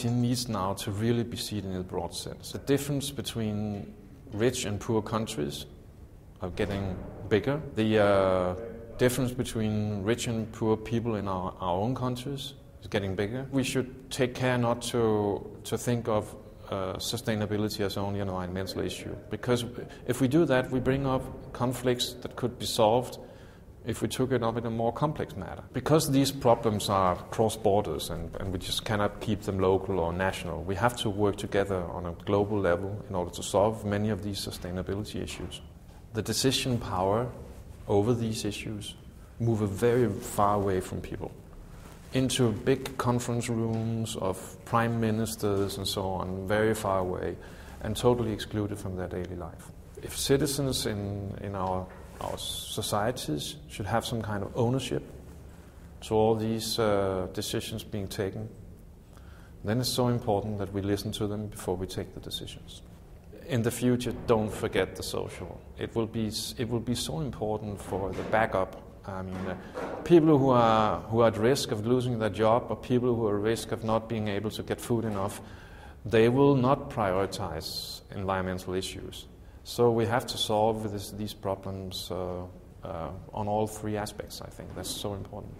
sustainability needs now to really be seen in a broad sense. The difference between rich and poor countries are getting bigger. The difference between rich and poor people in our own countries is getting bigger. We should take care not to think of sustainability as only an environmental issue, because if we do that, we bring up conflicts that could be solved if we took it up in a more complex matter. Because these problems are cross borders and we just cannot keep them local or national, we have to work together on a global level in order to solve many of these sustainability issues. The decision power over these issues move very far away from people, into big conference rooms of prime ministers and so on, very far away, and totally excluded from their daily life. If citizens in our societies should have some kind of ownership to all these decisions being taken, then it's so important that we listen to them before we take the decisions. In the future, don't forget the social. It will be so important for the backup. I mean, people who are at risk of losing their job, or people who are at risk of not being able to get food enough, they will not prioritize environmental issues. So we have to solve these problems on all three aspects. I think that's so important.